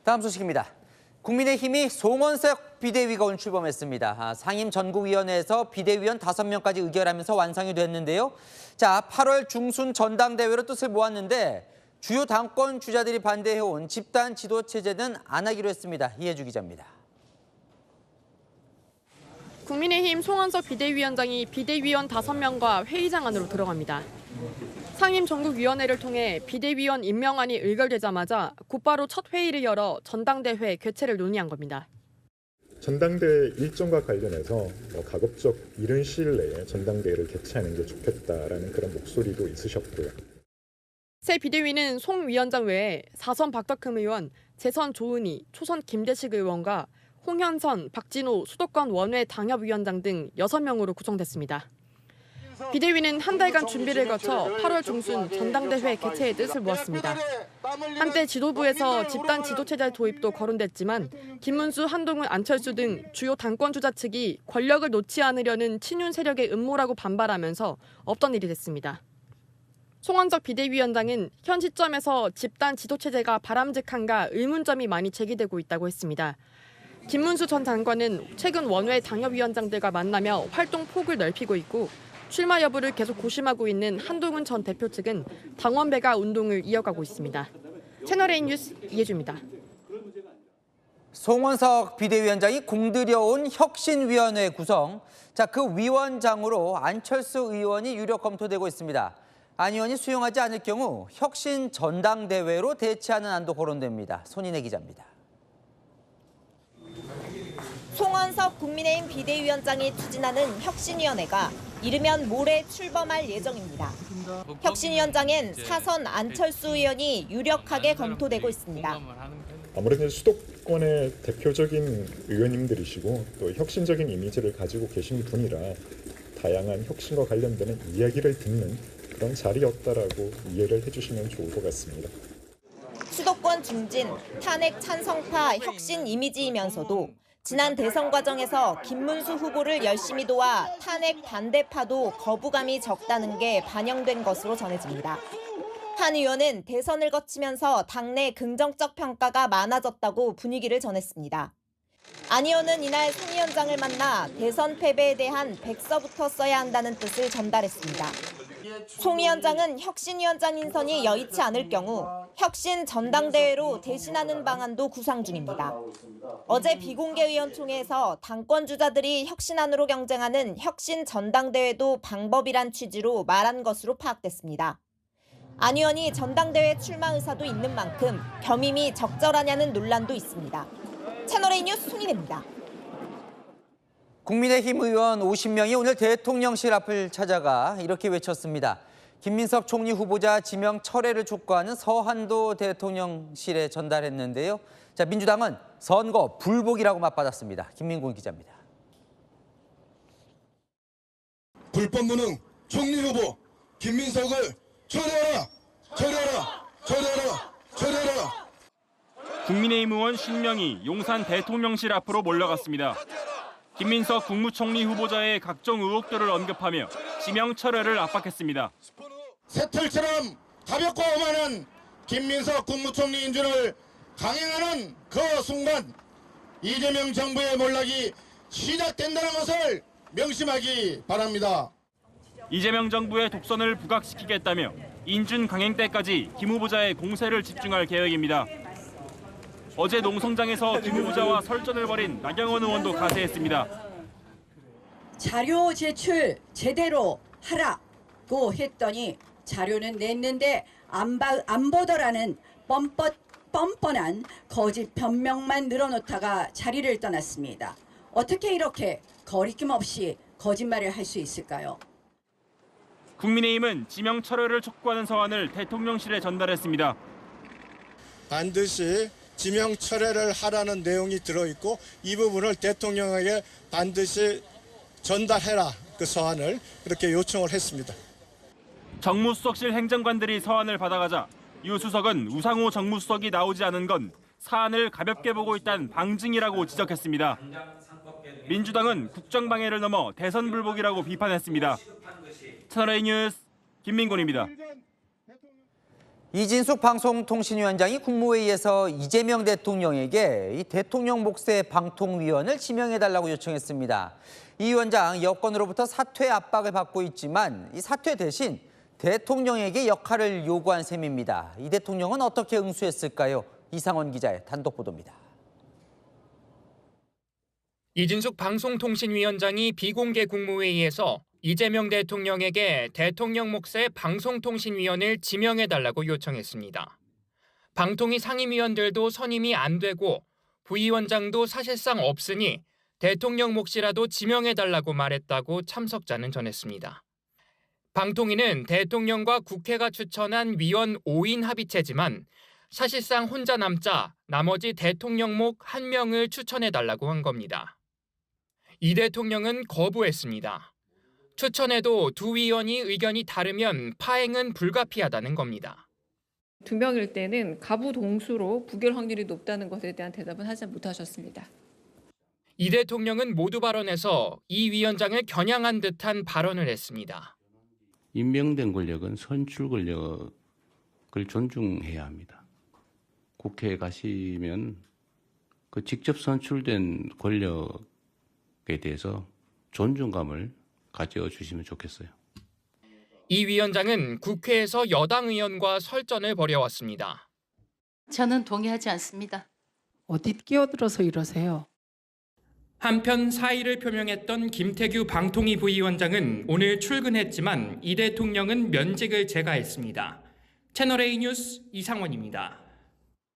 다음 소식입니다. 국민의힘이 송원석 비대위가 오늘 출범했습니다. 상임 전국위원회에서 비대위원 5명까지 의결하면서 완성이 됐는데요. 자, 8월 중순 전당대회로 뜻을 모았는데 주요 당권 주자들이 반대해온 집단 지도 체제는 안 하기로 했습니다. 이해주 기자입니다. 국민의힘 송원석 비대위원장이 비대위원 5명과 회의장 안으로 들어갑니다. 상임 전국위원회를 통해 비대위원 임명안이 의결되자마자 곧바로 첫 회의를 열어 전당대회 개최를 논의한 겁니다. 전당대회 일정과 관련해서 가급적 이른 시일 내에 전당대회를 개최하는 게 좋겠다라는 그런 목소리도 있으셨고요. 새 비대위는 송 위원장 외에 4선 박덕흠 의원, 재선 조은희, 초선 김대식 의원과 홍현선, 박진호 수도권 원외 당협위원장 등 6명으로 구성됐습니다. 비대위는 한 달간 준비를 거쳐 8월 중순 전당대회 개최의 뜻을 모았습니다. 한때 지도부에서 집단 지도체제 도입도 거론됐지만 김문수, 한동훈, 안철수 등 주요 당권 주자 측이 권력을 놓지 않으려는 친윤 세력의 음모라고 반발하면서 없던 일이 됐습니다. 송원석 비대위원장은 현 시점에서 집단 지도체제가 바람직한가 의문점이 많이 제기되고 있다고 했습니다. 김문수 전 장관은 최근 원외 당협위원장들과 만나며 활동 폭을 넓히고 있고 출마 여부를 계속 고심하고 있는 한동훈 전 대표 측은 당원 배가 운동을 이어가고 있습니다. 채널A 뉴스 이해주입니다. 송원석 비대위원장이 공들여온 혁신위원회 구성. 자, 그 위원장으로 안철수 의원이 유력 검토되고 있습니다. 안 의원이 수용하지 않을 경우 혁신 전당대회로 대체하는 안도 거론됩니다. 손인혜 기자입니다. 송원석 국민의힘 비대위원장이 추진하는 혁신위원회가 이르면 모레 출범할 예정입니다. 혁신위원장엔 4선 안철수 의원이 유력하게 검토되고 있습니다. 아무래도 수도권의 대표적인 의원님들이시고 또 혁신적인 이미지를 가지고 계신 분이라 다양한 혁신과 관련되는 이야기를 듣는 그런 자리였다라고 이해를 해주시면 좋을 것 같습니다. 수도권 중진, 탄핵 찬성파 혁신 이미지이면서도 지난 대선 과정에서 김문수 후보를 열심히 도와 탄핵 반대파도 거부감이 적다는 게 반영된 것으로 전해집니다. 한 의원은 대선을 거치면서 당내 긍정적 평가가 많아졌다고 분위기를 전했습니다. 안 의원은 이날 송 위원장을 만나 대선 패배에 대한 백서부터 써야 한다는 뜻을 전달했습니다. 송 위원장은 혁신위원장 인선이 여의치 않을 경우 혁신 전당대회로 대신하는 방안도 구상 중입니다. 어제 비공개 의원총회에서 당권 주자들이 혁신안으로 경쟁하는 혁신 전당대회도 방법이란 취지로 말한 것으로 파악됐습니다. 안 의원이 전당대회 출마 의사도 있는 만큼 겸임이 적절하냐는 논란도 있습니다. 채널A 뉴스 손인혜입니다. 국민의힘 의원 50명이 오늘 대통령실 앞을 찾아가 이렇게 외쳤습니다. 김민석 총리 후보자 지명 철회를 촉구하는 서한도 대통령실에 전달했는데요. 자, 민주당은 선거 불복이라고 맞받았습니다. 김민곤 기자입니다. 불법 무능 총리 후보 김민석을 철회하라! 철회하라! 철회하라! 철회하라! 국민의힘 의원 10명이 용산 대통령실 앞으로 몰려갔습니다. 김민석 국무총리 후보자의 각종 의혹들을 언급하며 지명 철회를 압박했습니다. 새털처럼 가볍고 오만한 김민석 국무총리 인준을 강행하는 그 순간 이재명 정부의 몰락이 시작된다는 것을 명심하기 바랍니다. 이재명 정부의 독선을 부각시키겠다며 인준 강행 때까지 김 후보자의 공세를 집중할 계획입니다. 어제 농성장에서 김 후보자와 설전을 벌인 나경원 의원도 가세했습니다. 자료 제출 제대로 하라고 했더니 자료는 냈는데 안 보더라는 뻔뻔한 거짓 변명만 늘어놓다가 자리를 떠났습니다. 어떻게 이렇게 거리낌 없이 거짓말을 할 수 있을까요? 국민의힘은 지명 철회를 촉구하는 서한을 대통령실에 전달했습니다. 반드시 지명 철회를 하라는 내용이 들어있고 이 부분을 대통령에게 반드시 전달해라 그 서한을 그렇게 요청을 했습니다. 정무수석실 행정관들이 서한을 받아가자 유 수석은 우상호 정무수석이 나오지 않은 건 사안을 가볍게 보고 있다는 방증이라고 지적했습니다. 민주당은 국정방해를 넘어 대선 불복이라고 비판했습니다. 채널A 뉴스 김민곤입니다. 이진숙 방송통신위원장이 국무회의에서 이재명 대통령에게 이 대통령 몫의 방통위원을 지명해달라고 요청했습니다. 이 위원장 여권으로부터 사퇴 압박을 받고 있지만 이 사퇴 대신 대통령에게 역할을 요구한 셈입니다. 이 대통령은 어떻게 응수했을까요? 이상원 기자의 단독 보도입니다. 이진숙 방송통신위원장이 비공개 국무회의에서 이재명 대통령에게 대통령 몫의 방송통신위원을 지명해달라고 요청했습니다. 방통위 상임위원들도 선임이 안 되고 부위원장도 사실상 없으니 대통령 몫이라도 지명해달라고 말했다고 참석자는 전했습니다. 방통위는 대통령과 국회가 추천한 위원 5인 합의체지만 사실상 혼자 남자 나머지 대통령 몫 1명을 추천해달라고 한 겁니다. 이 대통령은 거부했습니다. 추천에도 두 위원이 의견이 다르면 파행은 불가피하다는 겁니다. 2명일 때는 가부 동수로 부결 확률이 높다는 것에 대한 대답은 하지 못하셨습니다. 이 대통령은 모두 발언에서 이 위원장을 겨냥한 듯한 발언을 했습니다. 임명된 권력은 선출 권력을 존중해야 합니다. 국회에 가시면 그 직접 선출된 권력에 대해서 존중감을 가져주시면 좋겠어요. 이 위원장은 국회에서 여당 의원과 설전을 벌여왔습니다. 저는 동의하지 않습니다. 어디 끼어들어서 이러세요? 한편 사의를 표명했던 김태규 방통위 부위원장은 오늘 출근했지만 이 대통령은 면직을 재가했습니다. 채널A 뉴스 이상원입니다.